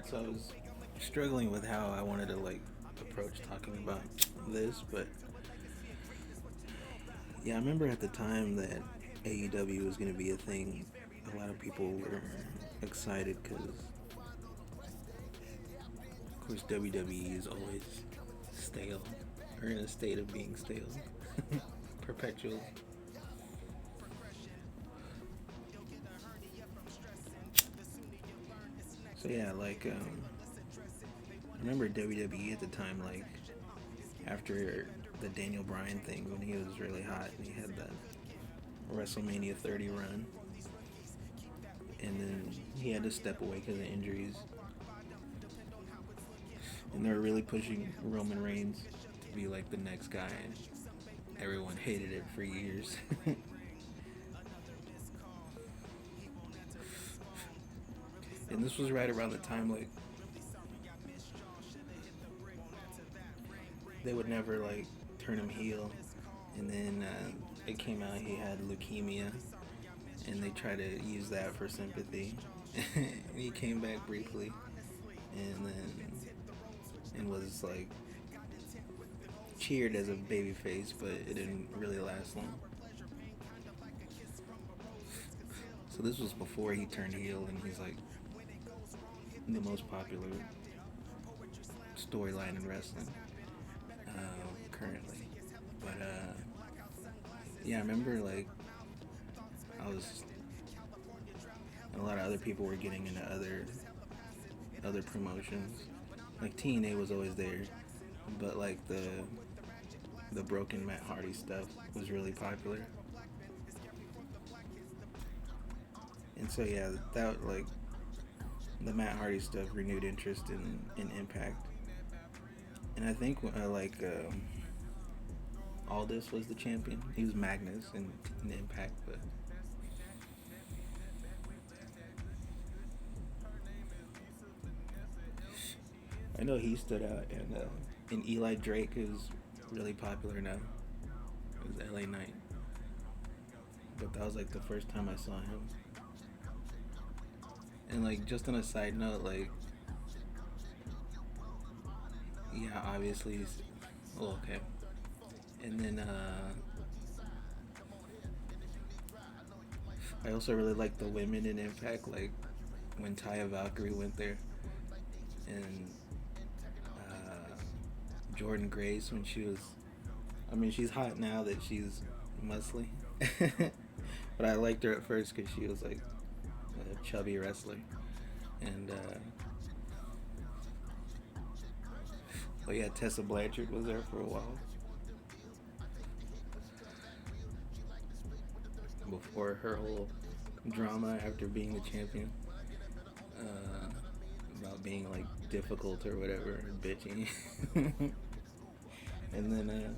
So I was struggling with how I wanted to like approach talking about this, but yeah, I remember at the time that AEW was going to be a thing. A lot of people were excited because, of course, WWE is always stale or in a state of being stale, perpetual. So yeah, I remember WWE at the time, like after the Daniel Bryan thing when he was really hot and he had that WrestleMania 30 run, and then he had to step away because of injuries, and they were really pushing Roman Reigns to be like the next guy. And everyone hated it for years. And this was right around the time like they would never like turn him heel, and then it came out he had leukemia, and they tried to use that for sympathy. And he came back briefly, and then and was like cheered as a babyface, but it didn't really last long. So this was before he turned heel, and he's like the most popular storyline in wrestling currently. But yeah, I remember like I was, and a lot of other people were getting into other promotions. Like TNA was always there, but like the broken Matt Hardy stuff was really popular. And so yeah, that like the Matt Hardy stuff renewed interest in Impact. And I think Aldis was the champion. He was Magnus in Impact, but I know he stood out. And Eli Drake is really popular now. It was LA Knight, but that was like the first time I saw him. And like just on a side note, like yeah, obviously, well, okay. And then I also really like the women in Impact, like when Taya Valkyrie went there, and Jordan Grace when she was. I mean, she's hot now that she's muscly, but I liked her at first because she was like a chubby wrestler, and oh yeah, Tessa Blanchard was there for a while before her whole drama after being the champion, uh, about being like difficult or whatever, bitchy. And then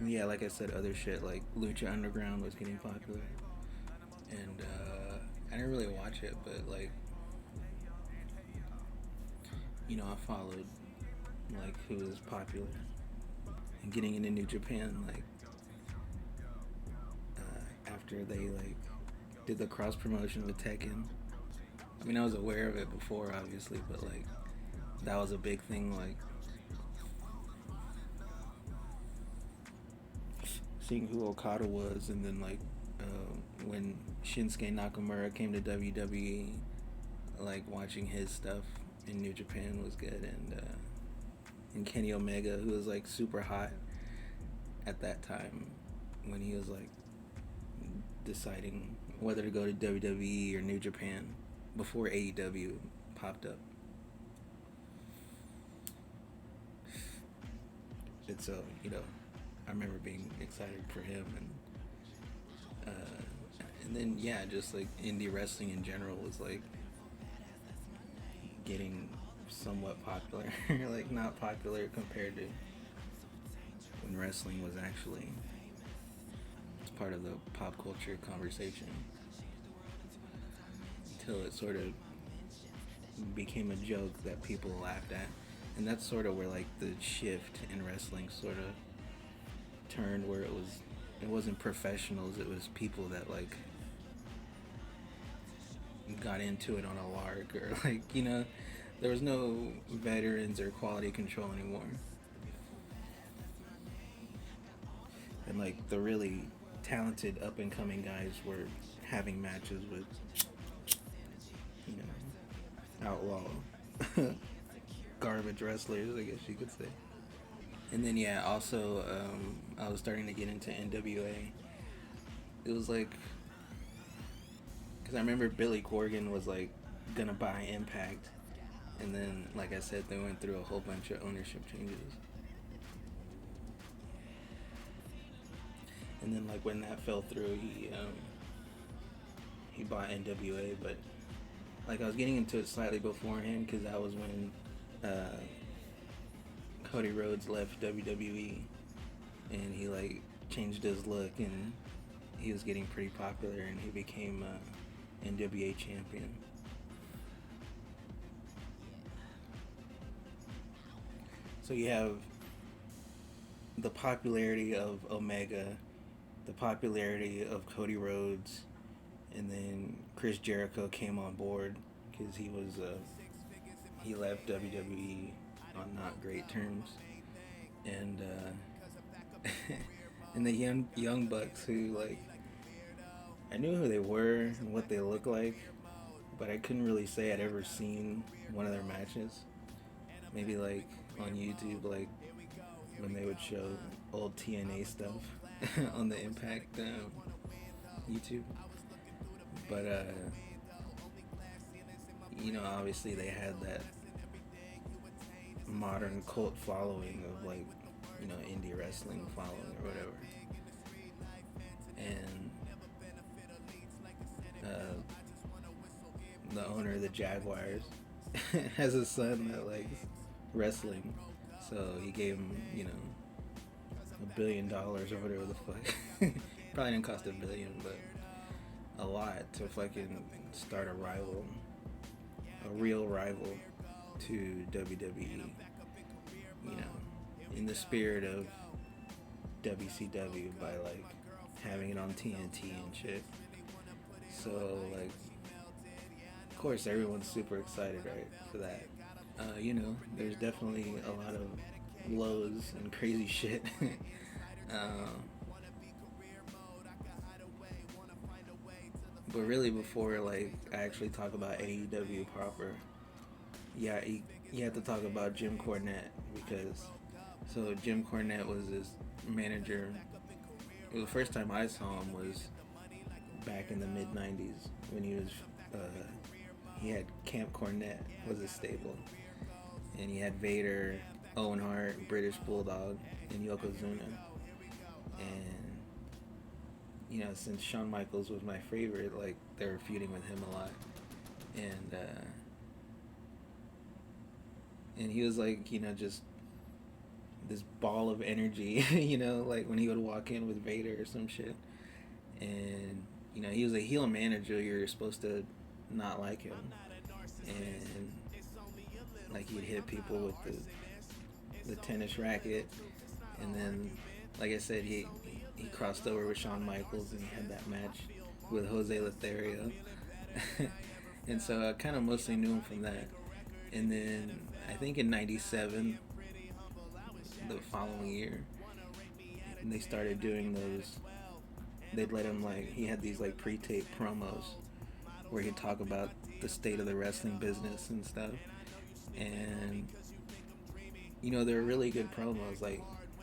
yeah, like I said, other shit like Lucha Underground was getting popular, and I didn't really watch it, but like I followed like who was popular and getting into New Japan like after they like did the cross promotion with Tekken. I mean, I was aware of it before, obviously, but like that was a big thing. Like seeing who Okada was, and then like when Shinsuke Nakamura came to WWE, like watching his stuff in New Japan was good, and Kenny Omega, who was like super hot at that time when he was like deciding whether to go to WWE or New Japan before AEW popped up. And so, I remember being excited for him, and then yeah, just like indie wrestling in general was like getting somewhat popular, like not popular compared to when wrestling was actually part of the pop culture conversation, until it sort of became a joke that people laughed at. And that's sort of where like the shift in wrestling sort of turned, where it wasn't professionals, it was people that like got into it on a lark, or like, there was no veterans or quality control anymore. And like the really talented up and coming guys were having matches with, you know, outlaw garbage wrestlers, I guess you could say. And then yeah, also I was starting to get into NWA. It was like, because I remember Billy Corgan was like gonna buy Impact, and then like I said, they went through a whole bunch of ownership changes. And then like when that fell through, he bought NWA, but like I was getting into it slightly beforehand because that was when uh, Cody Rhodes left WWE, and he like changed his look, and he was getting pretty popular, and he became NWA champion. So you have the popularity of Omega, the popularity of Cody Rhodes, and then Chris Jericho came on board because he left WWE on not great terms, and and the young bucks who like I knew who they were and what they looked like, but I couldn't really say I'd ever seen one of their matches. Maybe like on YouTube, like when they would show old TNA stuff on the Impact YouTube. But obviously they had that modern cult following of like, indie wrestling following or whatever. And the owner of the Jaguars has a son that likes wrestling, so he gave him, $1 billion or whatever the fuck. Probably didn't cost $1 billion, but a lot to fucking start a real rival to WWE. In the spirit of WCW by like having it on TNT and shit. So like, of course, everyone's super excited, right, for that. There's definitely a lot of lows and crazy shit. uh, but really, before like I actually talk about AEW proper, yeah, you have to talk about Jim Cornette because Jim Cornette was his manager. The first time I saw him was back in the mid '90s when he had Camp Cornette was his stable, and he had Vader, Owen Hart, British Bulldog, and Yokozuna. And since Shawn Michaels was my favorite, like they were feuding with him a lot, and he was like just this ball of energy, like when he would walk in with Vader or some shit, and he was a heel manager. You're supposed to not like him, and like he'd hit people with the tennis racket, and then like I said, he crossed over with Shawn Michaels and he had that match with Jose Lothario, and so I kind of mostly knew him from that. And then I think in '97, the following year, they started doing those. They'd let him like he had these like pre-taped promos where he'd talk about the state of the wrestling business and stuff, and they were really good promos. Like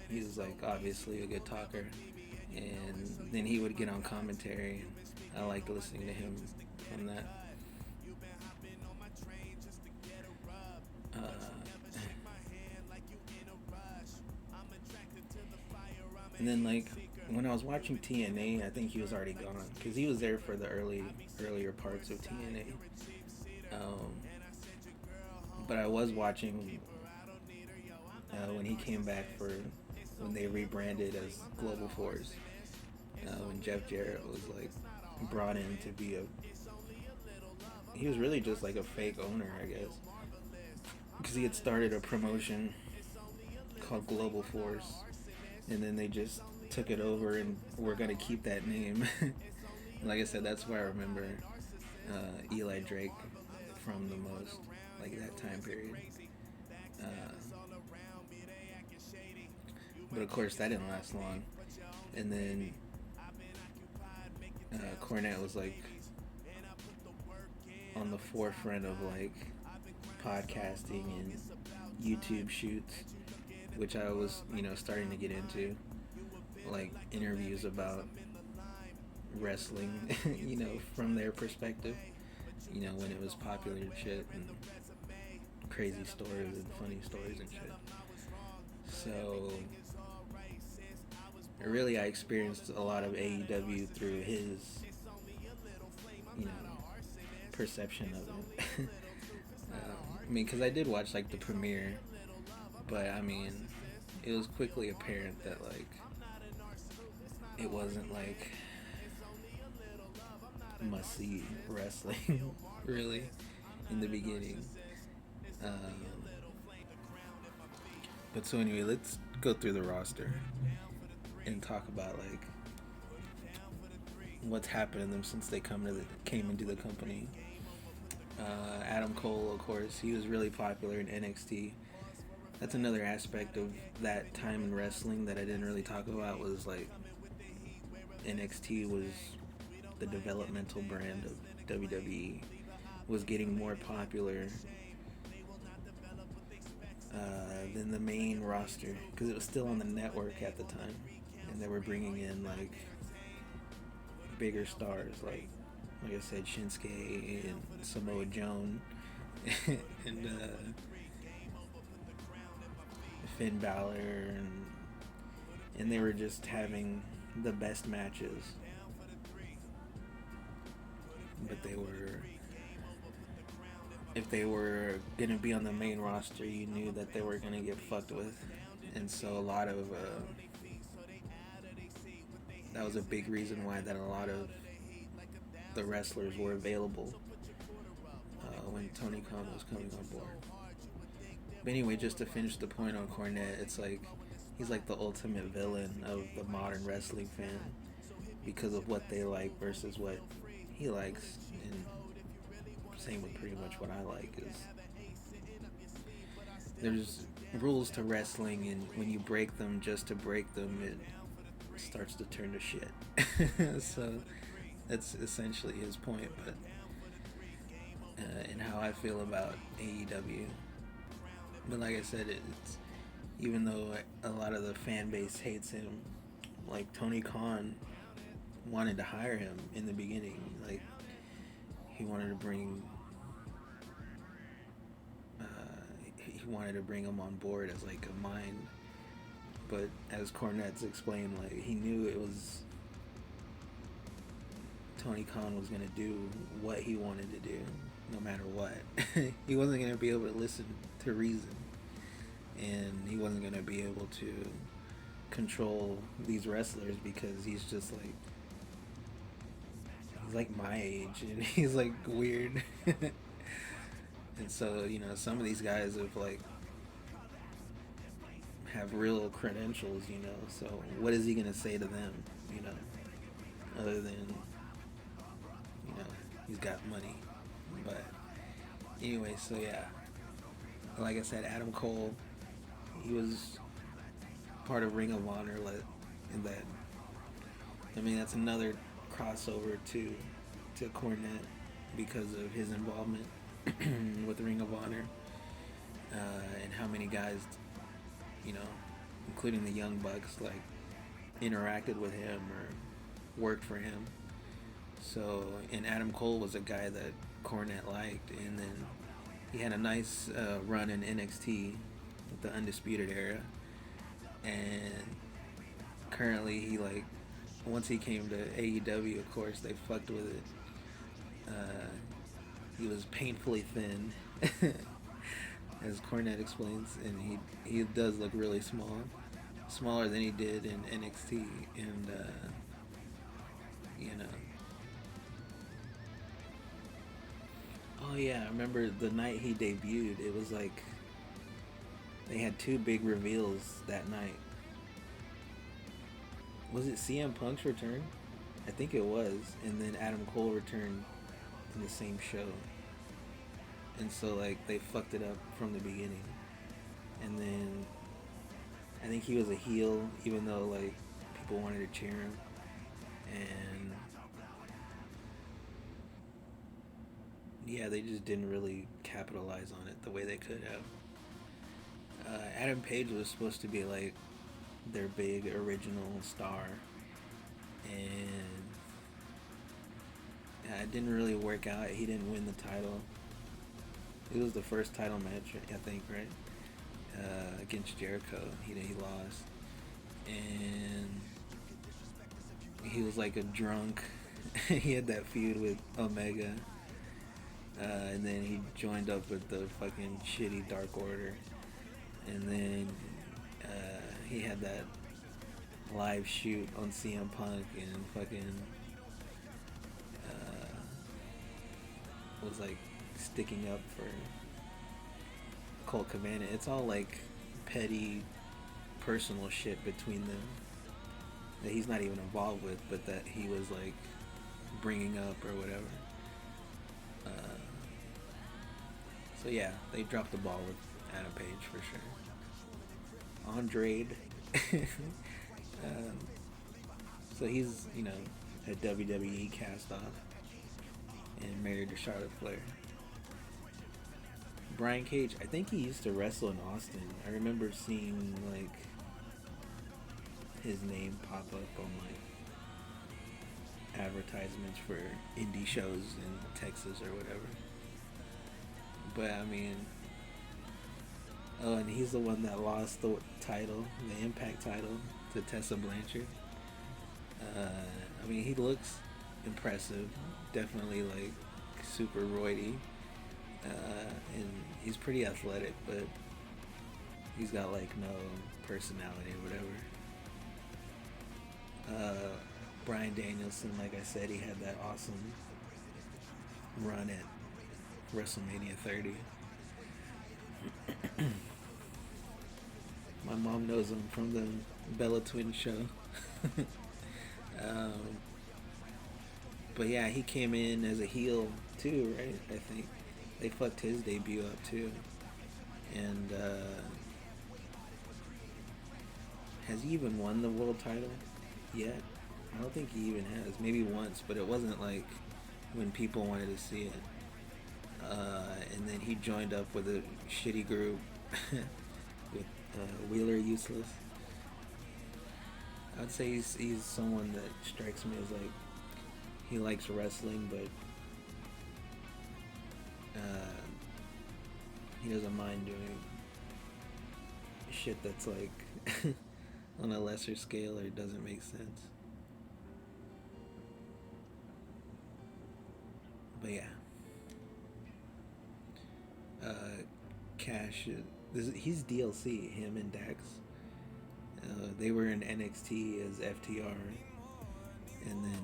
he was like obviously a good talker, and then he would get on commentary. I liked listening to him from that. Uh, and then like when I was watching TNA, I think he was already gone because he was there for the earlier parts of TNA. But I was watching when he came back when they rebranded as Global Force. When Jeff Jarrett was like brought in to be he was really just like a fake owner, I guess, because he had started a promotion called Global Force, and then they just took it over and we're gonna keep that name. Like I said, that's where I remember Eli Drake from the most, like that time period. Uh, but of course, that didn't last long. And then Cornette was like on the forefront of like podcasting and YouTube shoots, which I was, starting to get into, like interviews about wrestling, from their perspective, when it was popular and shit, and crazy stories and funny stories and shit. So, really, I experienced a lot of AEW through his, you know, perception of it. Because I did watch like the premiere, but I mean, it was quickly apparent that like it wasn't like must see wrestling really in the beginning. Um, but so anyway, let's go through the roster and talk about like what's happened to them since they came into the company. Adam Cole, of course, he was really popular in NXT. That's another aspect of that time in wrestling that I didn't really talk about, was like NXT was the developmental brand of WWE, was getting more popular than the main roster because it was still on the network at the time, and they were bringing in like bigger stars like I said, Shinsuke and Samoa Joe and Finn Balor, and they were just having the best matches, but if they were gonna be on the main roster, you knew that they were gonna get fucked with, and so a lot of that was a big reason why that a lot of the wrestlers were available when Tony Khan was coming on board. But anyway, just to finish the point on Cornette, it's like he's like the ultimate villain of the modern wrestling fan because of what they like versus what he likes, and same with pretty much what I like. Is there's rules to wrestling, and when you break them just to break them, it starts to turn to shit. So that's essentially his point, but and how I feel about AEW. But like I said, it's even though a lot of the fan base hates him, like Tony Khan wanted to hire him in the beginning. Like he wanted to bring him on board as like a mind. But as Cornette's explained, like he knew it was Tony Khan was gonna do what he wanted to do, no matter what. He wasn't gonna be able to listen to reason, and he wasn't gonna be able to control these wrestlers because he's just like my age and he's like weird. And so some of these guys have real credentials, so what is he gonna say to them, other than he's got money. But anyway, so yeah, like I said, Adam Cole, he was part of Ring of Honor, in that. I mean, that's another crossover to Cornette because of his involvement with Ring of Honor, and how many guys, including the Young Bucks, interacted with him or worked for him. So, and Adam Cole was a guy that Cornette liked, and then he had a nice run in NXT with the Undisputed Era, and currently he once he came to AEW, of course they fucked with it. He was painfully thin, as Cornette explains, and he does look really small, smaller than he did in NXT, and Oh yeah, I remember the night he debuted, it was like they had two big reveals that night. Was it CM Punk's return? I think it was, and then Adam Cole returned the same show, and so like they fucked it up from the beginning. And then I think he was a heel, even though like people wanted to cheer him, and yeah, they just didn't really capitalize on it the way they could have. Adam Page was supposed to be like their big original star, and it didn't really work out. He didn't win the title. It was the first title match, I think, right? Against Jericho. He lost, and he was like a drunk. He had that feud with Omega, and then he joined up with the fucking shitty Dark Order, and then he had that live shoot on CM Punk and fucking was like sticking up for Colt Cabana. It's all like petty personal shit between them that he's not even involved with, but that he was like bringing up or whatever. So yeah, they dropped the ball with Adam Page for sure. Andrade. So he's, a WWE cast off and married to Charlotte Flair. Brian Cage, I think he used to wrestle in Austin. I remember seeing like his name pop up on like advertisements for indie shows in Texas or whatever. But I mean, and he's the one that lost the title, the Impact title, to Tessa Blanchard. I mean, he looks impressive, definitely like super roidy, and he's pretty athletic, but he's got like no personality or whatever. Bryan Danielson, like I said, he had that awesome run at WrestleMania 30. My mom knows him from the Bella Twins show. But yeah, he came in as a heel too, right? I think they fucked his debut up too. And has he even won the world title yet? I don't think he even has. Maybe once, but it wasn't like when people wanted to see it. And then he joined up with a shitty group with Wheeler Useless. I'd say he's someone that strikes me as like he likes wrestling, but he doesn't mind doing shit that's like on a lesser scale or doesn't make sense. But yeah. Cash, he's DLC, him and Dax. They were in NXT as FTR, and then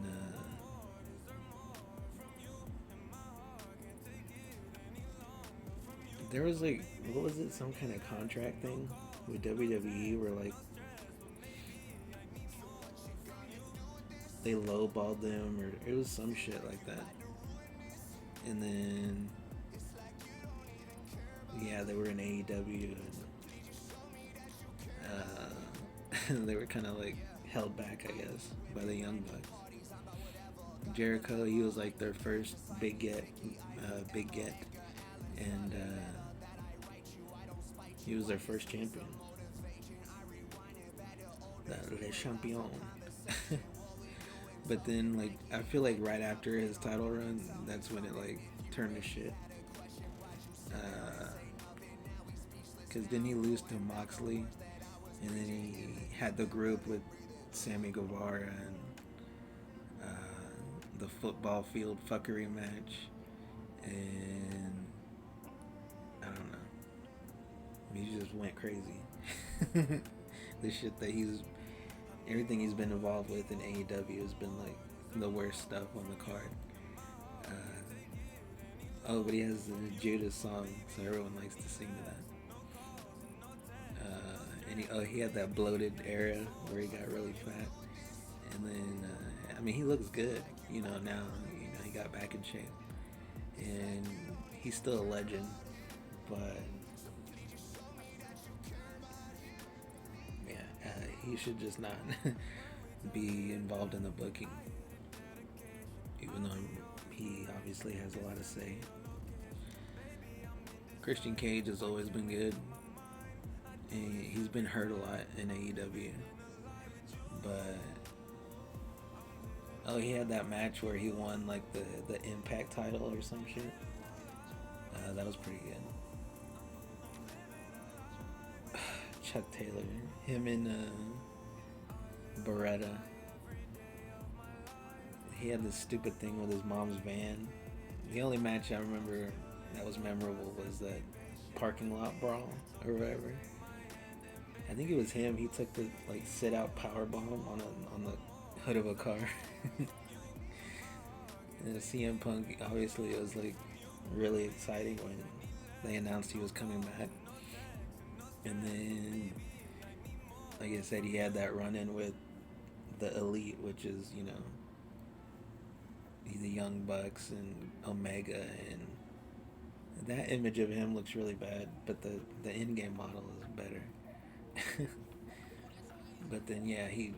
there was like, what was it, some kind of contract thing with WWE where like they lowballed them, or it was some shit like that. And then yeah, they were in AEW, and they were kind of like held back, I guess, by the Young Bucks. Jericho, he was like their first big get, and he was their first champion, Le Champion. But then, like, I feel like right after his title run, that's when it like turned to shit. Because then he lose to Moxley, and then he had the group with Sammy Guevara and the football field fuckery match, and I don't know. He just went crazy. The shit that everything he's been involved with in AEW has been like the worst stuff on the card. But he has the Judas song, so everyone likes to sing that. And he had that bloated era where he got really fat, and then I mean, he looks good, now he got back in shape. and he's still a legend. But yeah, he should just not be involved in the booking, even though he obviously has a lot to say. Christian Cage has always been good, and he's been hurt a lot in AEW. But oh, he had that match where he won like the Impact title or some shit. That was pretty good. Chuck Taylor, him and Beretta. He had this stupid thing with his mom's van. The only match I remember that was memorable was that parking lot brawl or whatever. I think it was him. He took the like sit out power bomb on the hood of a car. And CM Punk, obviously, it was like really exciting when they announced he was coming back. And then, like I said, he had that run in with the Elite, which is, you know, the Young Bucks and Omega, and that image of him looks really bad, but the in-game model is better. But then, yeah, he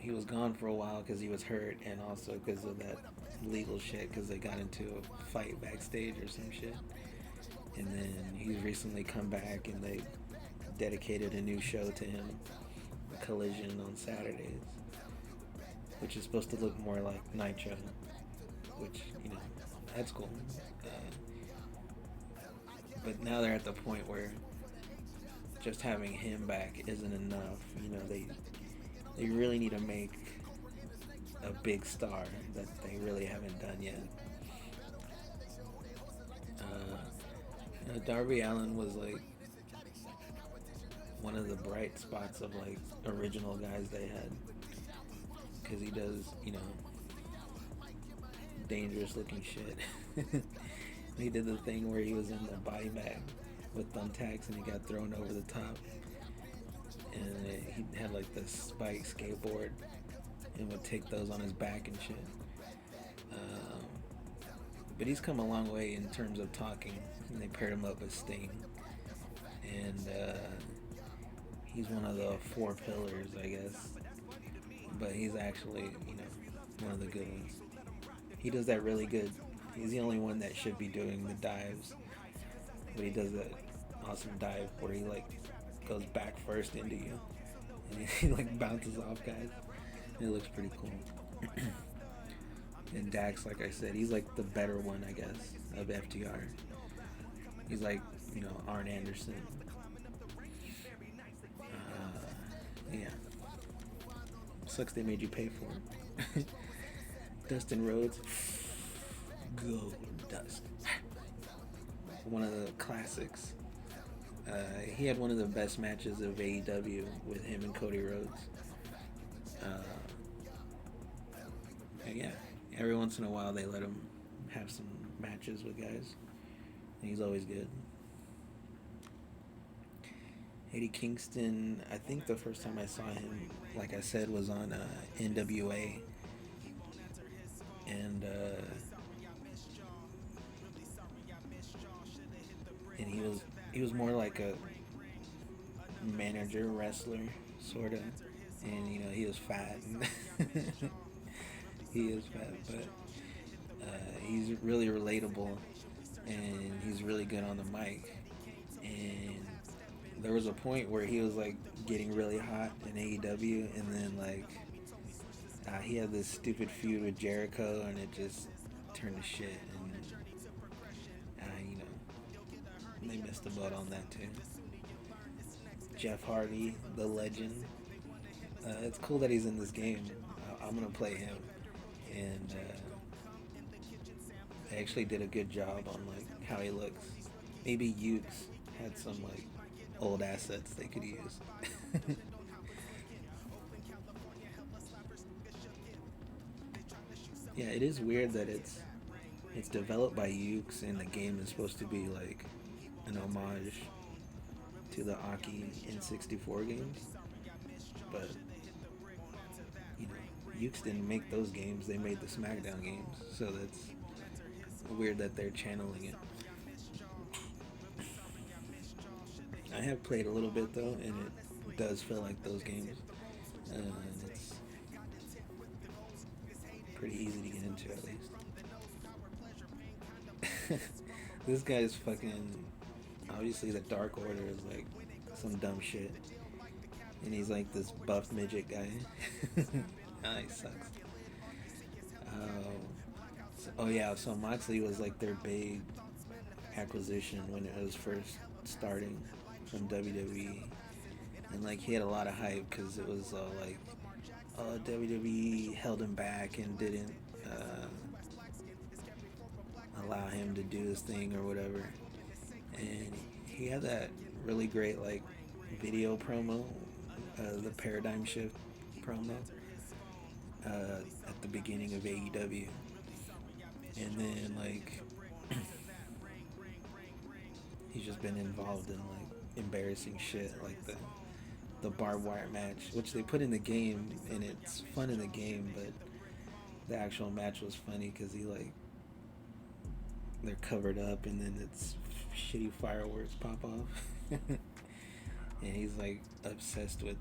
was gone for a while because he was hurt, and also because of that legal shit, because they got into a fight backstage or some shit. And then he's recently come back, and they dedicated a new show to him, Collision, on Saturdays, which is supposed to look more like Nitro, which, you know, that's cool. But now they're at the point where just having him back isn't enough. You know, they really need to make a big star that they really haven't done yet. Darby Allin was like one of the bright spots of like original guys they had, because he does, you know, dangerous looking shit. He did the thing where he was in the body bag with thumbtacks and he got thrown over the top, and he had like this spike skateboard and would take those on his back and shit. But he's come a long way in terms of talking, and they paired him up with Sting, and he's one of the four pillars, I guess, but he's actually, you know, one of the good ones. He does that really good. He's the only one that should be doing the dives, but he does that awesome dive where he like goes back first into you, and he like bounces off guys. It looks pretty cool. And Dax, like I said, he's like the better one, I guess, of FTR. He's like, you know, Arn Anderson. Yeah. Sucks they made you pay for it. Dustin Rhodes. Go, Dust. One of the classics. He had one of the best matches of AEW with him and Cody Rhodes. And yeah, every once in a while they let him have some matches with guys. And he's always good. Eddie Kingston, I think the first time I saw him, like I said, was on NWA. And he was more like a manager wrestler, sorta. And you know, he was fat. He is fat, but he's really relatable, and he's really good on the mic. And there was a point where he was like getting really hot in AEW, and then like he had this stupid feud with Jericho, and it just turned to shit. And you know, they missed the boat on that too. Jeff Hardy, the legend. It's cool that he's in this game. I'm gonna play him, and they actually did a good job on like how he looks. Maybe Ukes had some like old assets they could use. Yeah, it is weird that it's developed by Ukes, and the game is supposed to be like an homage to the Aki N64 games, but you know, Ukes didn't make those games; they made the SmackDown games, so weird that they're channeling it. I have played a little bit though, and it does feel like those games. And it's pretty easy to get into at least. This guy's fucking. Obviously, the Dark Order is like some dumb shit, and he's like this buff midget guy. Ah, he sucks. Oh yeah, so Moxley was like their big acquisition when it was first starting from WWE, and like he had a lot of hype because it was like, WWE held him back and didn't allow him to do his thing or whatever, and he had that really great like video promo, the Paradigm Shift promo at the beginning of AEW, and then like he's just been involved in like embarrassing shit like the barbed wire match, which they put in the game, and it's fun in the game, but the actual match was funny because he like they're covered up and then it's shitty fireworks pop off, and he's like obsessed with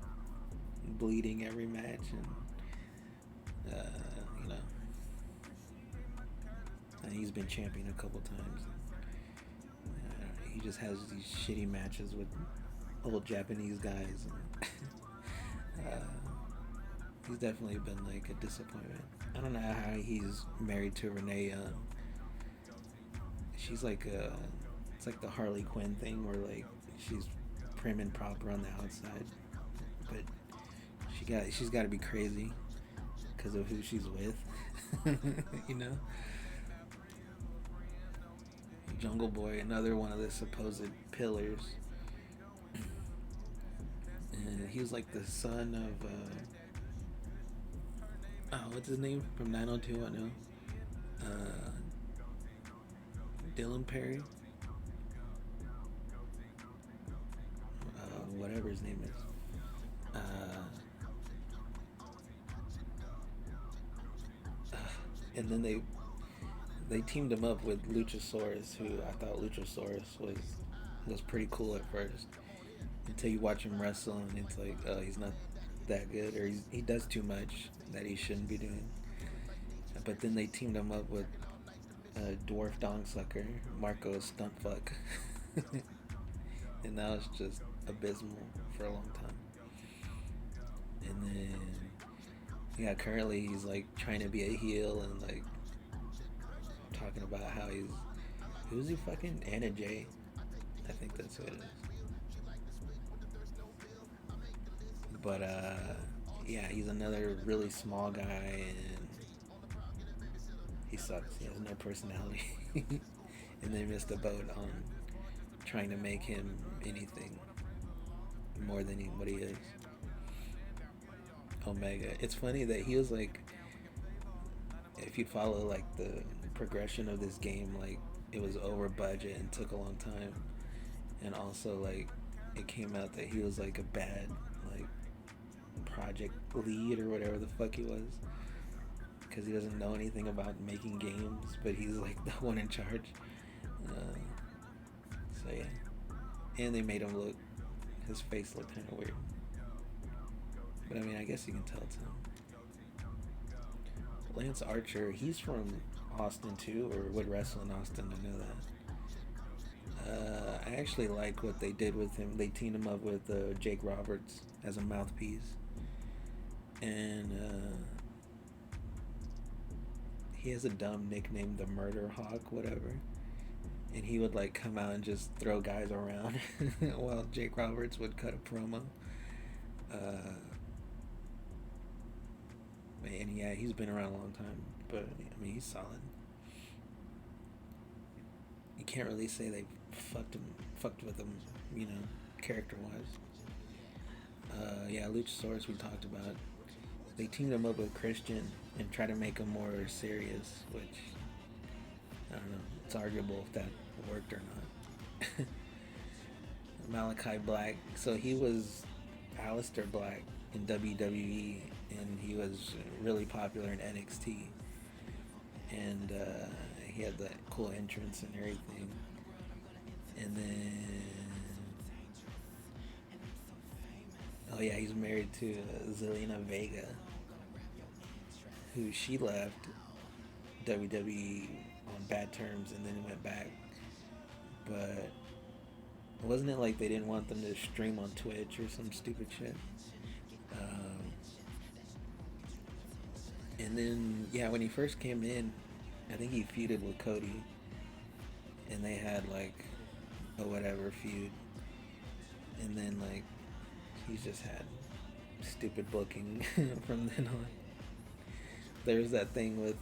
bleeding every match, and you know, and he's been champion a couple times. He just has these shitty matches with old Japanese guys. And, he's definitely been like a disappointment. I don't know how he's married to Renee Young. She's like it's like the Harley Quinn thing where like she's prim and proper on the outside, but she's got to be crazy because of who she's with. You know. Jungle Boy, another one of the supposed pillars. And he was like the son of, what's his name from 90210? Dylan Perry? Whatever his name is. And then they teamed him up with Luchasaurus, who I thought Luchasaurus was pretty cool at first, until you watch him wrestle and it's like, oh, he's not that good, or he does too much that he shouldn't be doing. But then they teamed him up with Dwarf Dongsucker, Marco Stuntfuck, and that was just abysmal for a long time. And then yeah, currently he's like trying to be a heel and like talking about how who's he fucking? Anna Jay, I think that's who it is. But yeah, he's another really small guy and he sucks. He has no personality. And they missed the boat on trying to make him anything more than what he is. Omega. It's funny that he was like, if you follow like the progression of this game, like it was over budget and took a long time, and also like it came out that he was like a bad like project lead or whatever the fuck he was, because he doesn't know anything about making games, but he's like the one in charge. So yeah, and they made him look, his face looked kind of weird, but I mean I guess you can tell it's him. Lance Archer, he's from Austin too, or would wrestle in Austin, I know that. I actually like what they did with him. They teamed him up with Jake Roberts as a mouthpiece, and he has a dumb nickname, the Murder Hawk, whatever, and he would like come out and just throw guys around while Jake Roberts would cut a promo. And yeah, he's been around a long time, but I mean he's solid. You can't really say they fucked with him, you know, character wise. Yeah, Luchasaurus we talked about. They teamed him up with Christian and tried to make him more serious, which I don't know. It's arguable if that worked or not. Malachi Black. So he was Aleister Black in WWE, and he was really popular in NXT. And he had that cool entrance and everything. And then, oh yeah, he's married to Zelina Vega, who she left WWE on bad terms and then went back. But wasn't it like they didn't want them to stream on Twitch or some stupid shit? Um, and then, yeah, when he first came in, I think he feuded with Cody. And they had like a whatever feud. And then, like, he's just had stupid booking from then on. There's that thing with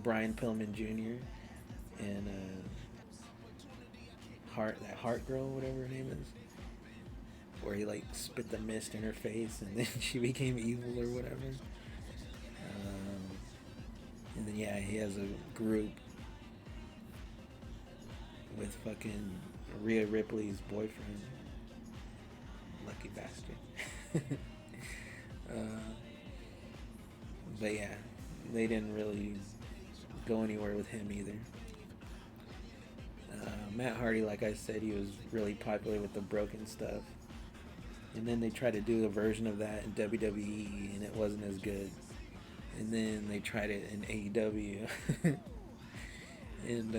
Brian Pillman Jr. and Heart Girl, whatever her name is, where he like spit the mist in her face and then she became evil or whatever. And then yeah, he has a group with fucking Rhea Ripley's boyfriend, lucky bastard. But yeah, they didn't really go anywhere with him either. Matt Hardy, like I said, he was really popular with the broken stuff. And then they tried to do a version of that in WWE, and it wasn't as good. And then they tried it in AEW. And,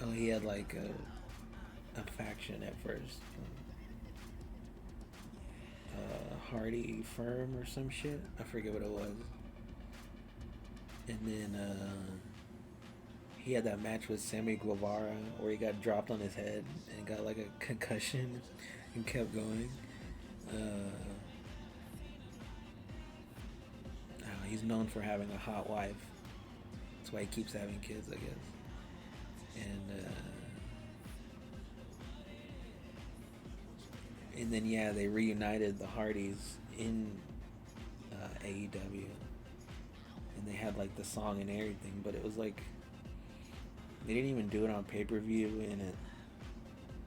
oh, he had like a faction at first. Hardy Firm or some shit. I forget what it was. And then he had that match with Sammy Guevara where he got dropped on his head and got like a concussion and kept going. He's known for having a hot wife. That's why he keeps having kids, I guess. And then yeah, they reunited the Hardys in AEW. And they had like the song and everything, but it was like they didn't even do it on pay-per-view, and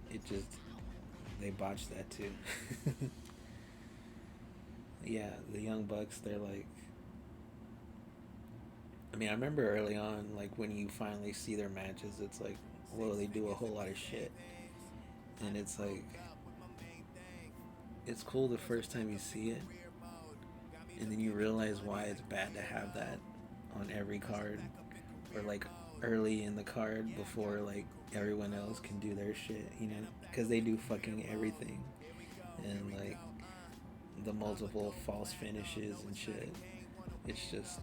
it just, they botched that too. Yeah, the Young Bucks, they're like, I mean, I remember early on, like when you finally see their matches, it's like, whoa, they do a whole lot of shit. And it's like, it's cool the first time you see it, and then you realize why it's bad to have that on every card, or like early in the card before like everyone else can do their shit, you know, because they do fucking everything, and like the multiple false finishes and shit. It's just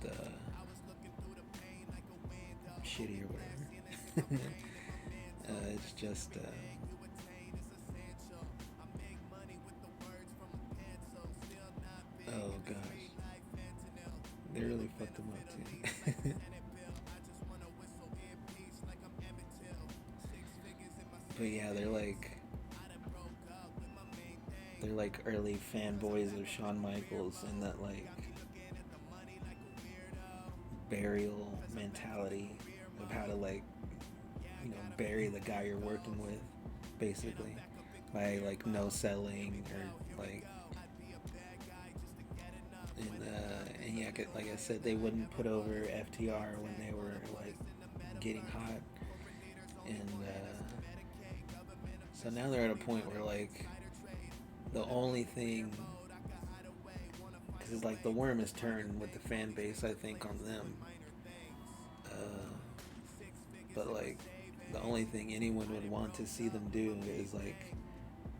shitty or whatever. It's just oh gosh, they really fucked them up too. But yeah, they're like early fanboys of Shawn Michaels, and that like burial mentality of how to like, you know, bury the guy you're working with, basically, by like no selling or like, and yeah, like I said, they wouldn't put over FTR when they were like getting hot, and so now they're at a point where like the only thing, because like the worm has turned with the fan base, I think, on them. But like the only thing anyone would want to see them do is like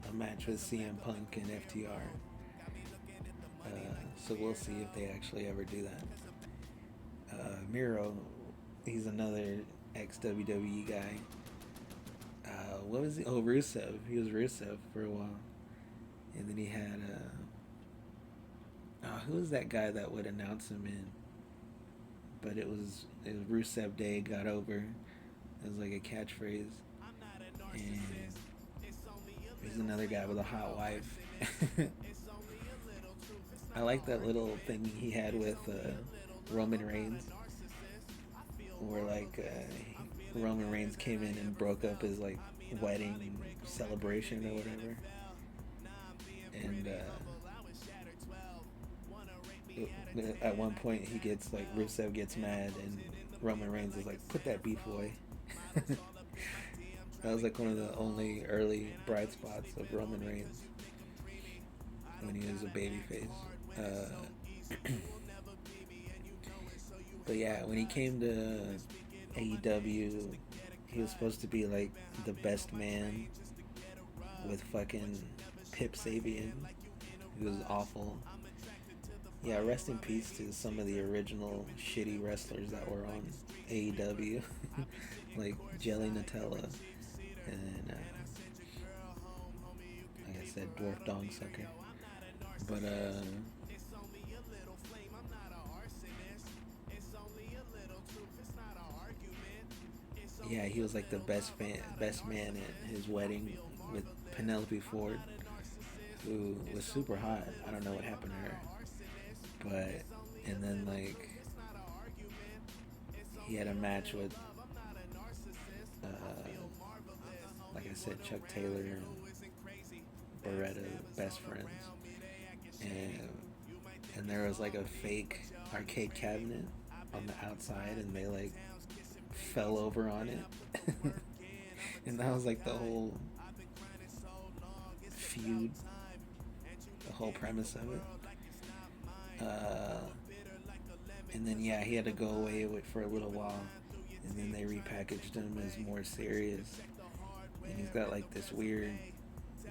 a match with CM Punk and FTR. So we'll see if they actually ever do that. Miro, he's another ex WWE guy. What was he? Oh, Rusev. He was Rusev for a while, and then he had who was that guy that would announce him in? But it was Rusev Day got over. It was like a catchphrase, and he's another guy with a hot wife. I like that little thing he had with Roman Reigns, where like Roman Reigns came in and broke up his like wedding celebration or whatever, and At one point, he gets like Rusev gets mad, and Roman Reigns is like, "Put that beef away." That was like one of the only early bright spots of Roman Reigns when he was a babyface. But yeah, when he came to AEW, he was supposed to be like the best man with fucking Pip Sabian, who was awful. Yeah, rest in peace to some of the original shitty wrestlers that were on AEW, like Jelly Nutella and, like I said, Dwarf Dong Sucker. But yeah, he was like the best man at his wedding with Penelope Ford, who was super hot. I don't know what happened to her, but and then like he had a match with, uh, like I said, Chuck Taylor and Beretta, best friends, and there was like a fake arcade cabinet on the outside, and they like fell over on it, and that was like the whole feud, the whole premise of it. And then yeah, he had to go away for a little while, and then they repackaged him as more serious, and he's got like this weird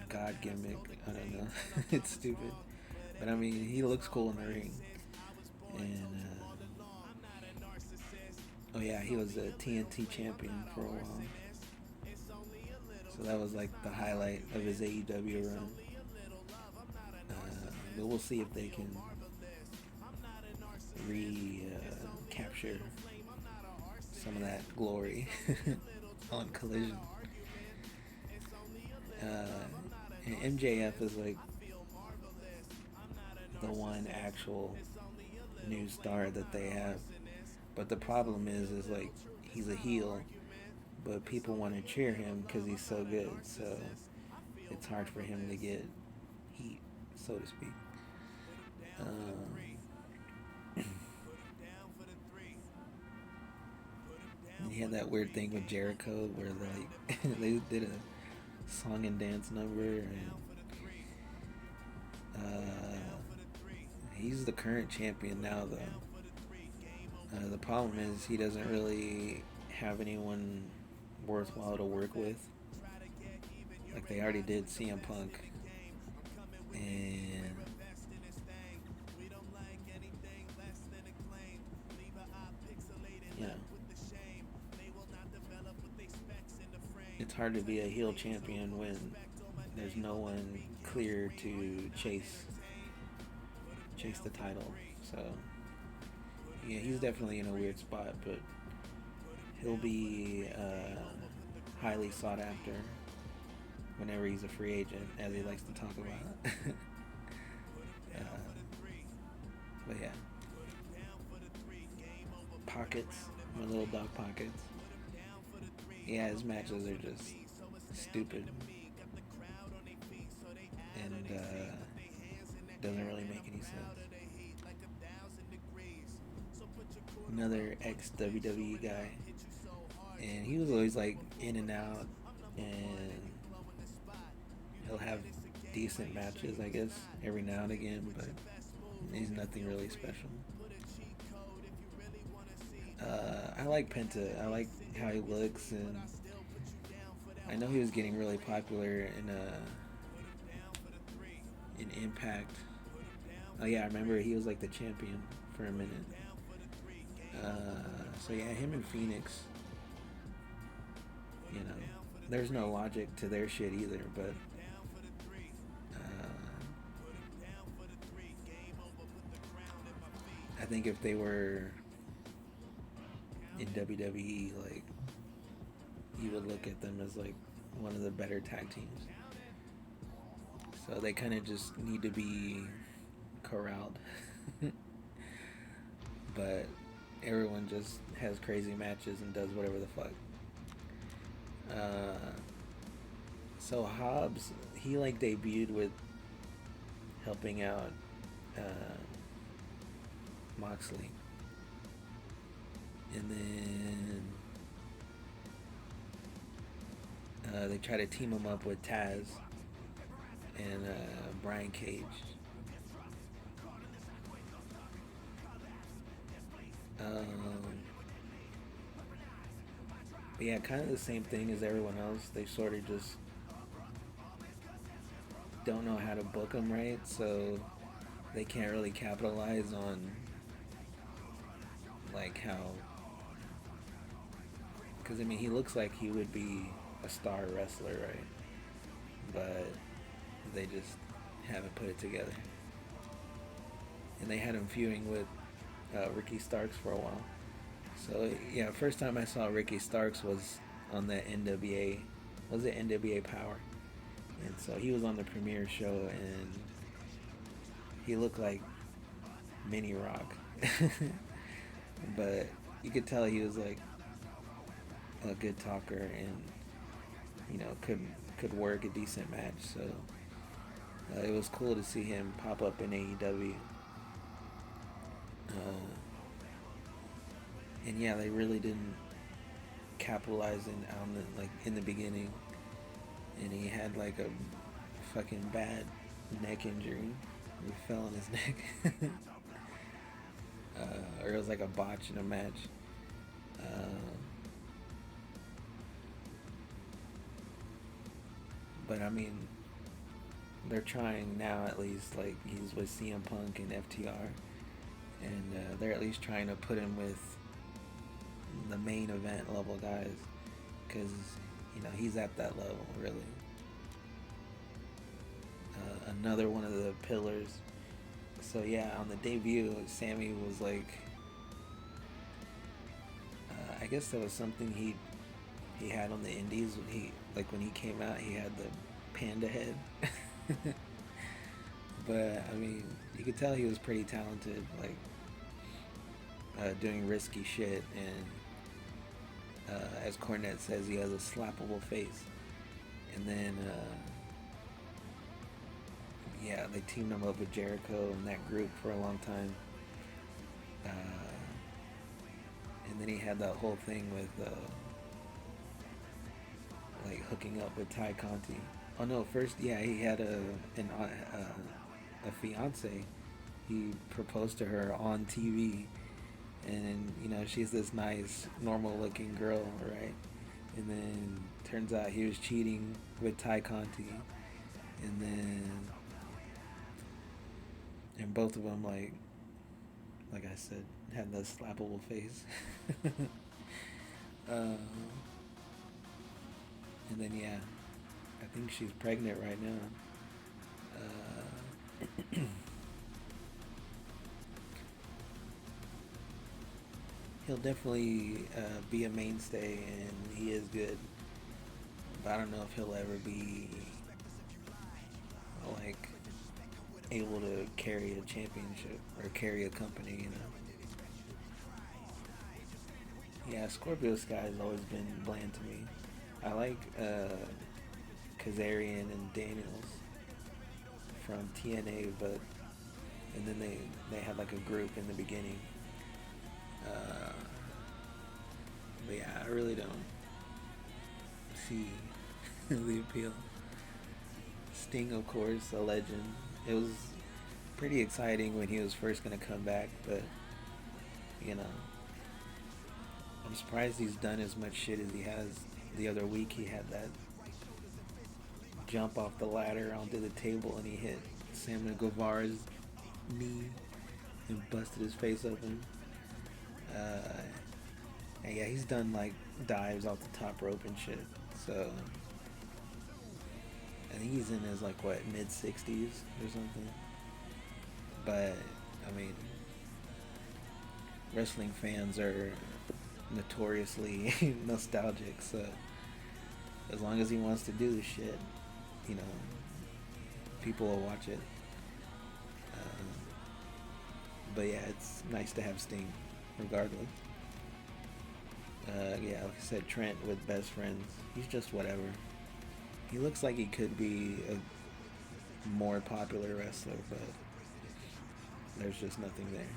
god gimmick. I don't know. It's stupid, but I mean, he looks cool in the ring. And oh yeah, he was a TNT champion for a while, so that was like the highlight of his AEW run. But we'll see if they can recapture some of that glory on Collision. And MJF is like the one actual new star that they have. But the problem is like he's a heel, but people want to cheer him because he's so good. So it's hard for him to get heat, so to speak. He had that weird thing with Jericho where like they did a song and dance number, and he's the current champion now though. The problem is he doesn't really have anyone worthwhile to work with. Like they already did CM Punk, and you know it's hard to be a heel champion when there's no one clear to chase the title. So yeah, he's definitely in a weird spot, but he'll be highly sought after whenever he's a free agent, as he likes to talk about. uh, but yeah, Pockets, my little dog Pockets. Yeah, his matches are just stupid, and doesn't really make any sense. Another ex WWE guy, and he was always like in and out, and he'll have decent matches, I guess, every now and again, but he's nothing really special. I like Penta. I like how he looks, and I know he was getting really popular in Impact. Oh yeah, I remember he was like the champion for a minute. So yeah, him and Phoenix. You know, there's no logic to their shit either, but I think if they were in WWE, like you would look at them as like one of the better tag teams. So they kind of just need to be corralled. But everyone just has crazy matches and does whatever the fuck. Uh, so Hobbs, he like debuted with helping out Moxley. And then they try to team him up with Taz and Brian Cage. Um, but yeah, kind of the same thing as everyone else. They sort of just don't know how to book him right, so they can't really capitalize on like how. Because I mean, he looks like he would be a star wrestler, right? But they just haven't put it together. And they had him feuding with Ricky Starks for a while. So yeah, first time I saw Ricky Starks was on the NWA. Was it NWA Power? And so he was on the premiere show, and he looked like Mini Rock, but you could tell he was like a good talker, and could work a decent match. So it was cool to see him pop up in AEW. And yeah, they really didn't capitalize in the beginning, and he had like a fucking bad neck injury. He fell on his neck, or it was like a botch in a match. But I mean, they're trying now at least. Like he's with CM Punk and FTR, and they're at least trying to put him with the main event level guys, because he's at that level really. Another one of the pillars. So yeah, on the debut, Sammy was like, I guess that was something he had on the Indies. When he came out, he had the panda head. But I mean, you could tell he was pretty talented, like doing risky shit, and as Cornette says, he has a slappable face. And then yeah, they teamed him up with Jericho and that group for a long time. And then he had that whole thing with like hooking up with Ty Conti. Oh no, first yeah, he had a fiance. He proposed to her on TV, and she's this nice, normal-looking girl, right? And then turns out he was cheating with Ty Conti, and then both of them like I said, had the slappable face. um, and then yeah, I think she's pregnant right now. He'll definitely be a mainstay, and he is good. But I don't know if he'll ever be like able to carry a championship or carry a company. Yeah, Scorpio Sky has always been bland to me. I like Kazarian and Daniels from TNA, and then they had like a group in the beginning. But yeah, I really don't see the appeal. Sting, of course, a legend. It was pretty exciting when he was first gonna come back, but I'm surprised he's done as much shit as he has. The other week he had that jump off the ladder onto the table, and he hit Samuel Guevara's knee and busted his face open. And yeah, he's done like dives off the top rope and shit. So I think he's in his like mid 60s or something. But I mean, wrestling fans are notoriously nostalgic. So as long as he wants to do the shit, people will watch it. But yeah, it's nice to have Sting, regardless. Yeah, like I said, Trent with Best Friends. He's just whatever. He looks like he could be a more popular wrestler, but there's just nothing there.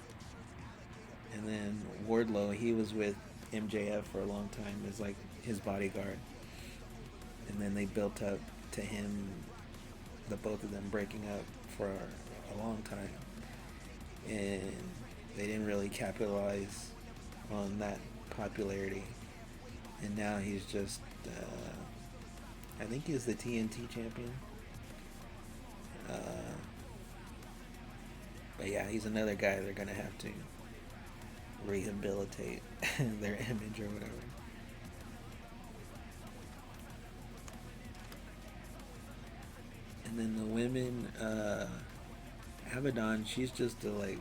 And then Wardlow, he was with MJF for a long time as like his bodyguard. And then they built up to him, the both of them breaking up for a long time. And they didn't really capitalize on that popularity. And now he's just, I think he's the TNT champion. Uh, but yeah, he's another guy they're going to have to rehabilitate their image or whatever. And then the women, Abaddon, she's just a like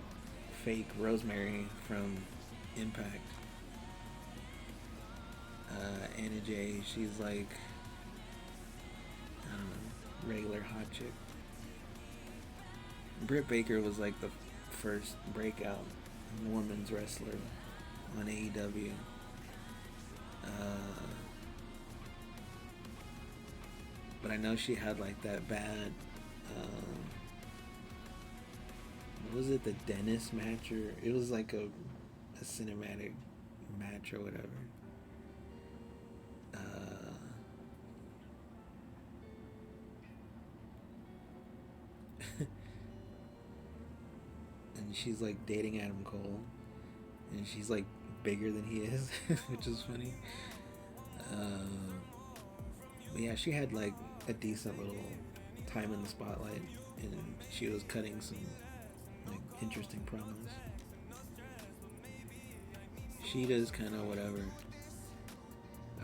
fake Rosemary from Impact. Anna Jay, she's like, I don't know, regular hot chick. Britt Baker was like the first breakout women's wrestler on AEW. But I know she had like that bad, what was it, the dentist match, or it was like a cinematic match or whatever. And she's like dating Adam Cole, and she's like bigger than he is, which is funny. But yeah, she had like a decent little time in the spotlight, and she was cutting some like interesting promos. She does kind of whatever.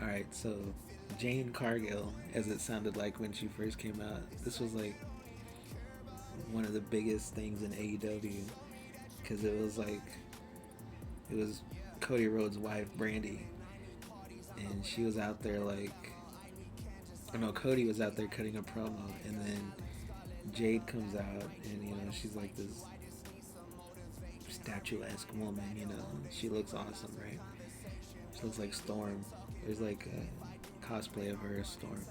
All right, so Jane Cargill, as it sounded like when she first came out, this was like one of the biggest things in AEW, because it was Cody Rhodes' wife Brandy, and she was out there like, oh no, Cody was out there cutting a promo, and then Jade comes out, and you know she's like this statuesque woman, you know, she looks awesome, right? She looks like Storm. There's like a cosplay of her as Storm.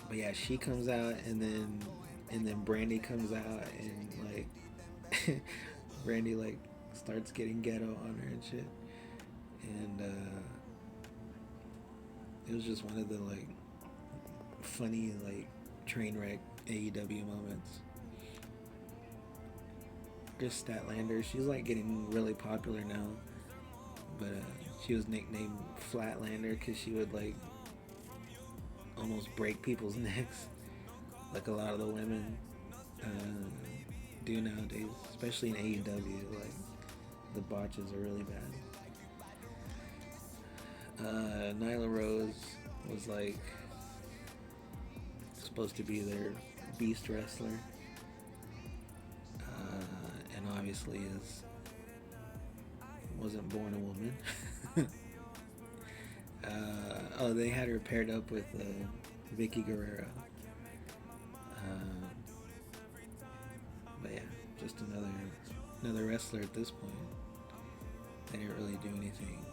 But yeah, she comes out, and then Brandy comes out, and like Brandy like starts getting ghetto on her and shit, and it was just one of the like funny like train wreck AEW moments. Chris Statlander, she's like getting really popular now, but she was nicknamed Flatlander because she would like almost break people's necks, like a lot of the women do nowadays, especially in AEW. Like the botches are really bad. Nyla Rose was like supposed to be their beast wrestler, and obviously wasn't born a woman. They had her paired up with Vicky Guerrero. But yeah, just another wrestler at this point. They didn't really do anything.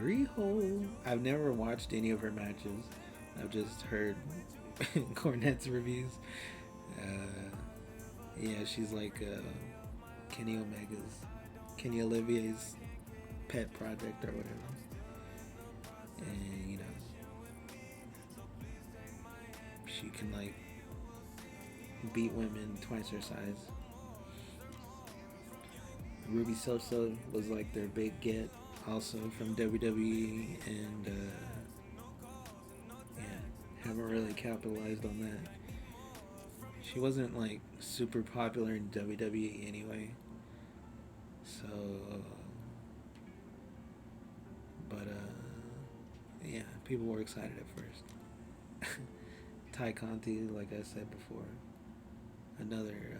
Riho, I've never watched any of her matches. I've just heard Cornette's reviews. Yeah, she's like Kenny Olivier's pet project or whatever. And you know, she can like beat women twice her size. Ruby Sosa was like their big get, also from WWE, and yeah, haven't really capitalized on that. She wasn't like super popular in WWE anyway, so but yeah, people were excited at first. Ty Conti, like I said before, another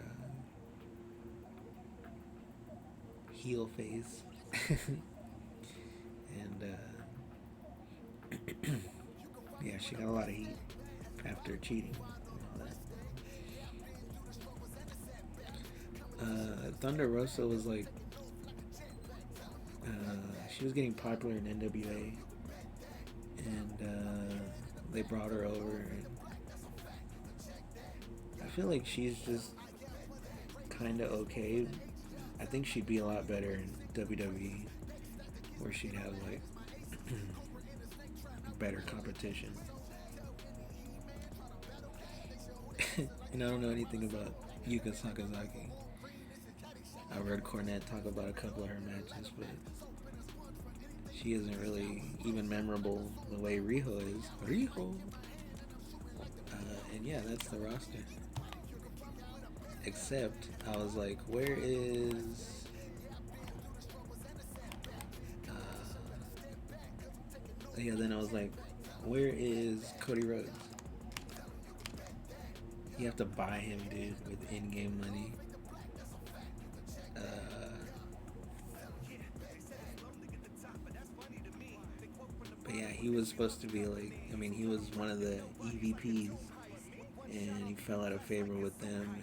heel face. And yeah, she got a lot of heat after cheating and all that. Thunder Rosa was like, she was getting popular in NWA, and they brought her over, and I feel like she's just kind of okay. I think she'd be a lot better in WWE, where she'd have like better competition. And I don't know anything about Yuka Sakazaki. I read Cornette talk about a couple of her matches, but she isn't really even memorable the way Riho is. Riho! And yeah, that's the roster. Except, I was like, where is... yeah, then I was like, where is Cody Rhodes? You have to buy him, dude, with in-game money. But yeah, he was supposed to be like, I mean, he was one of the EVPs, and he fell out of favor with them,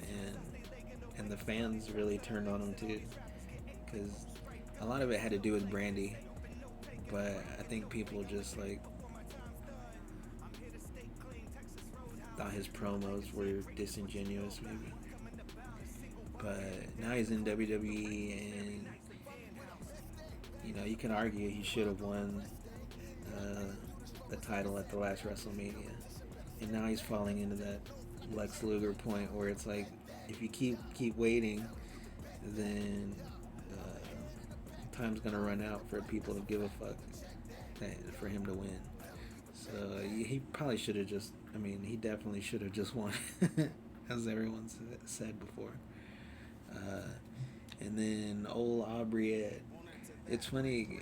and the fans really turned on him too, because a lot of it had to do with Brandy, but I think people just like thought his promos were disingenuous, maybe. But now he's in WWE, and you know, you can argue he should have won the title at the last WrestleMania, and now he's falling into that Lex Luger point where it's like, if you keep waiting, then time's gonna run out for people to give a fuck for him to win. So he probably should have just. I mean, he definitely should have just won, as everyone said before. And then old Aubrey. It's funny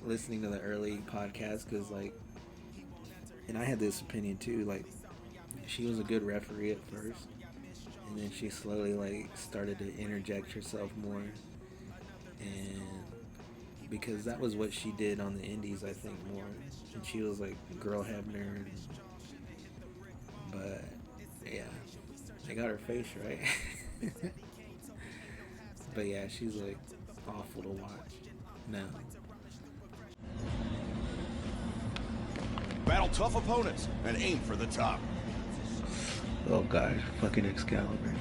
listening to the early podcast, because like, and I had this opinion too. Like, she was a good referee at first, and then she slowly like started to interject herself more, and because that was what she did on the indies, I think, more. And she was like Girl Hebner, but yeah, they got her face right. But yeah, she's like awful to watch now. Battle tough opponents and aim for the top. Oh gosh, fucking Excalibur.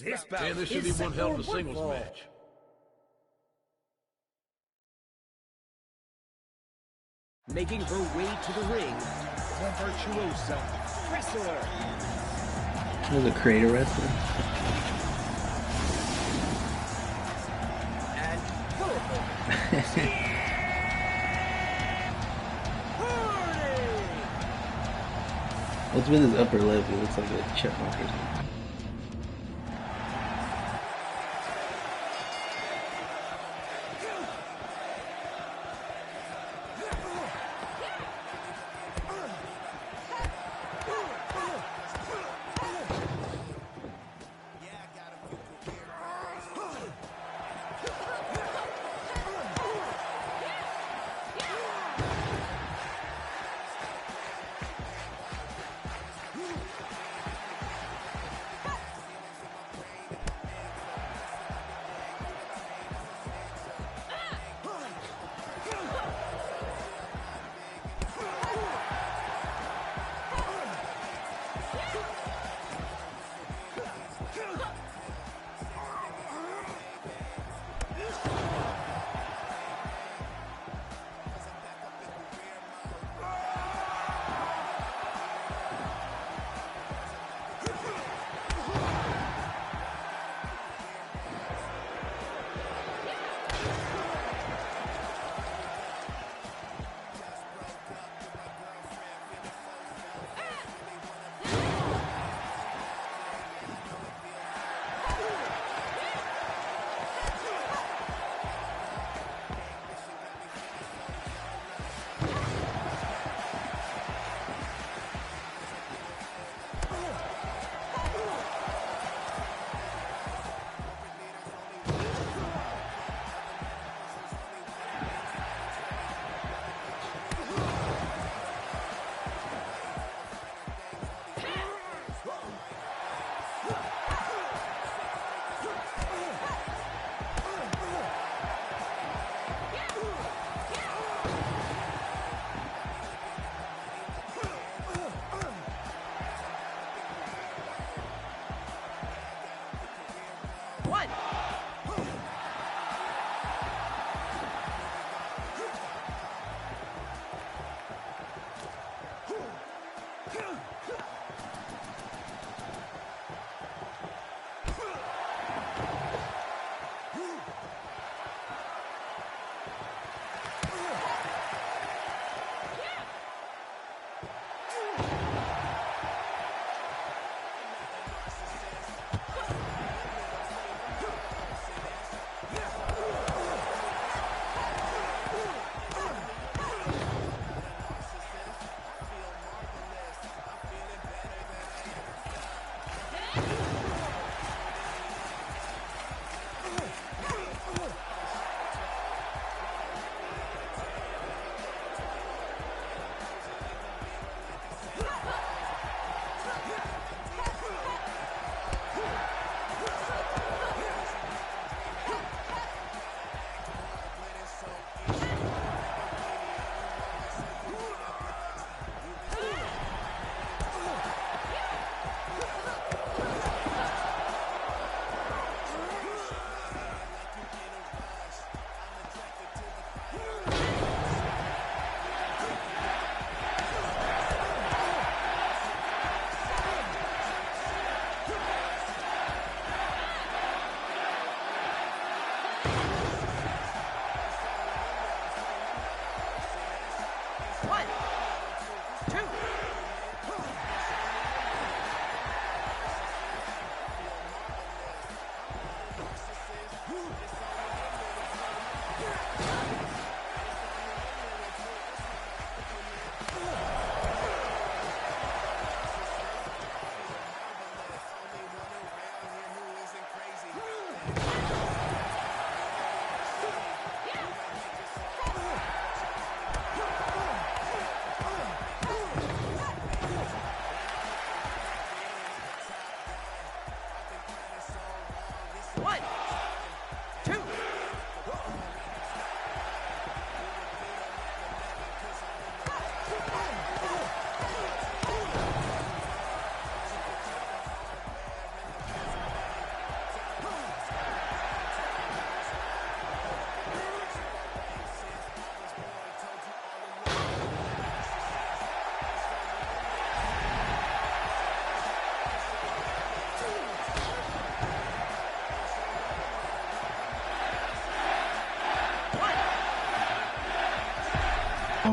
This battle And this should be one hell of a singles match. Making her way to the ring, the virtuoso wrestler. He was a creator wrestler. And purple. What's with his upper lip? He looks like a chipmunk or something.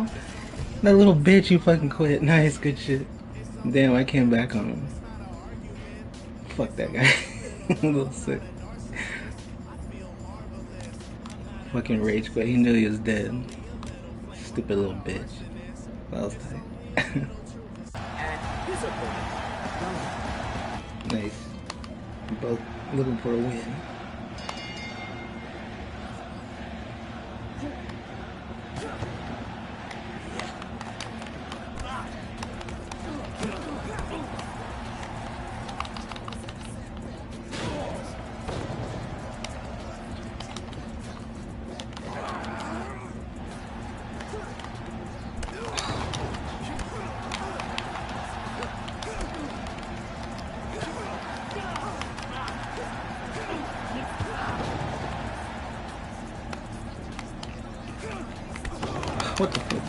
Oh, that little bitch, you fucking quit. Nice, good shit. Damn, I came back on him. Fuck that guy. A little sick. Fucking rage quit. He knew he was dead. Stupid little bitch. That was tight. And his opponent, Nice. Both looking for a win. What the fuck?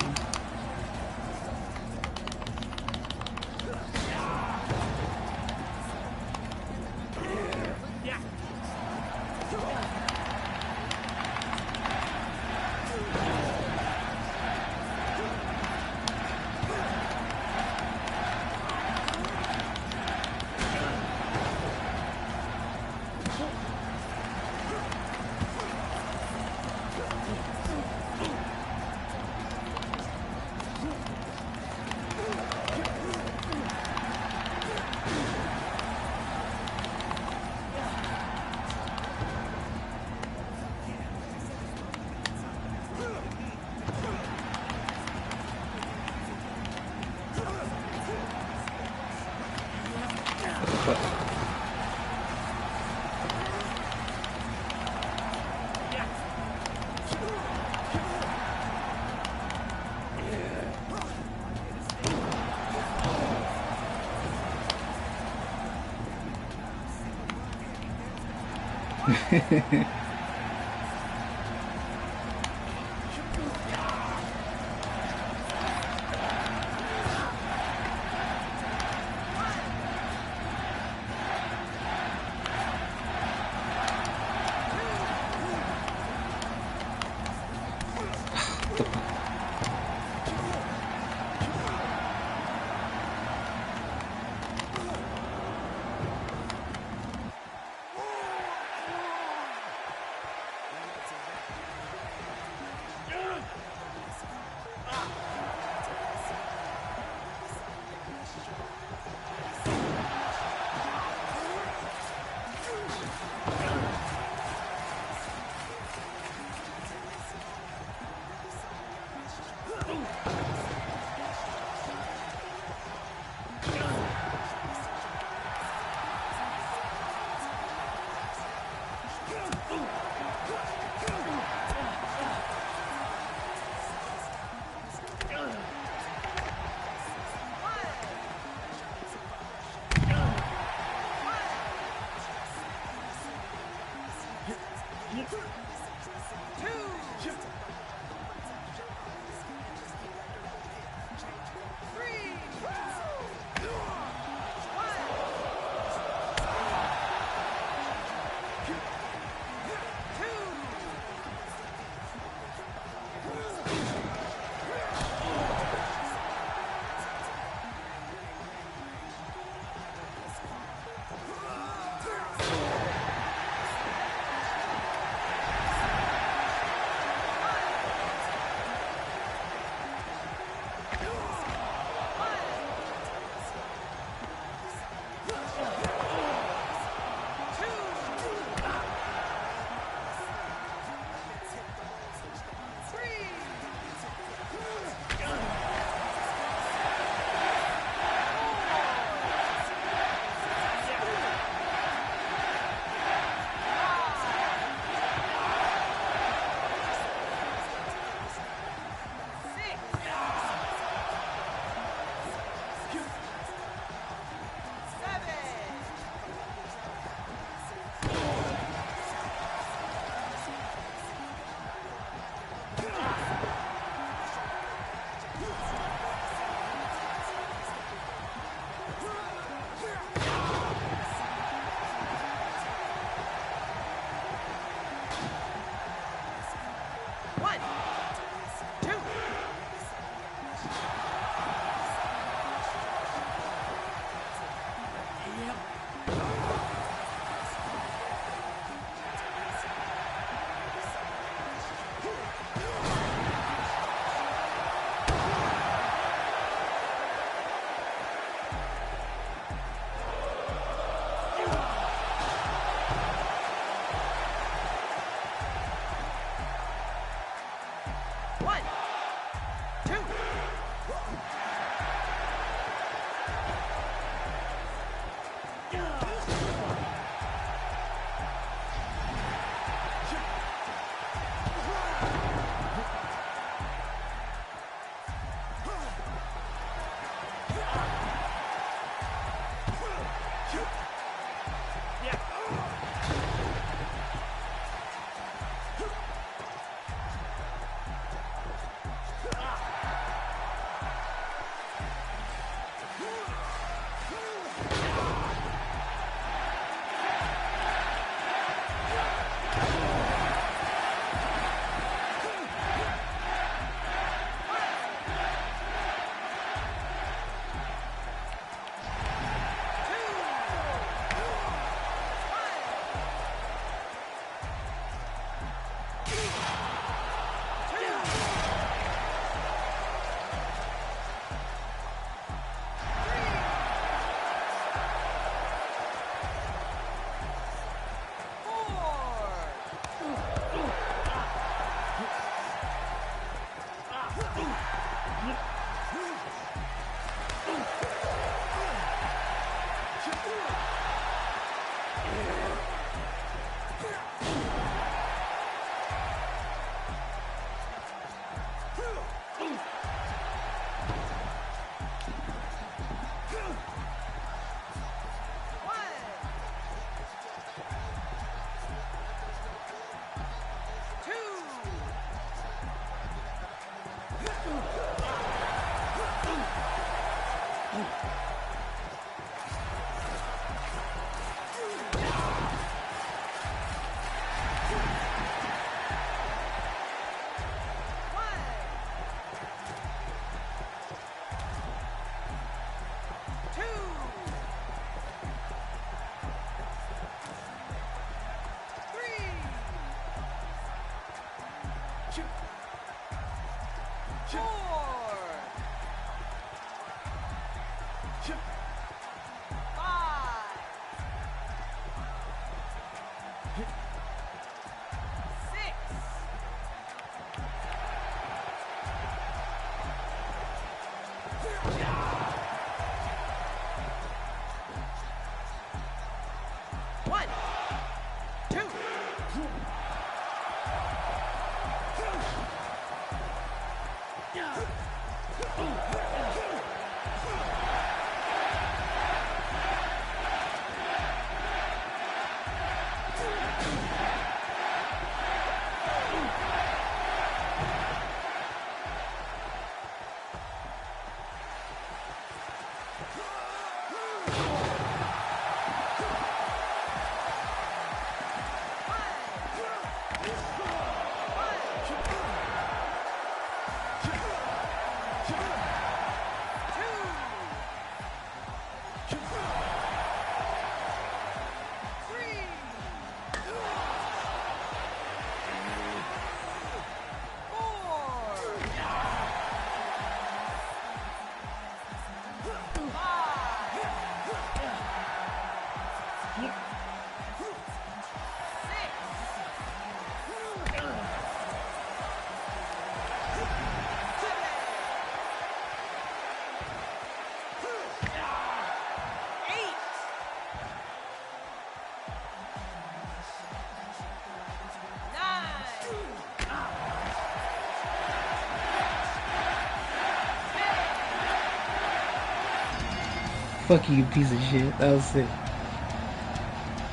Fuck you, piece of shit. That was sick.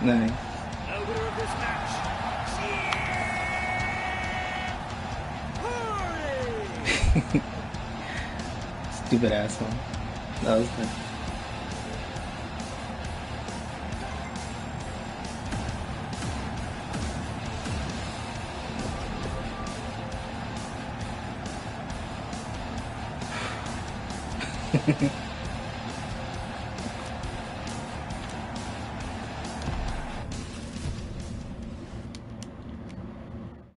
Nice. The winner of this match, Hardy! Stupid asshole. That was good. Hehehe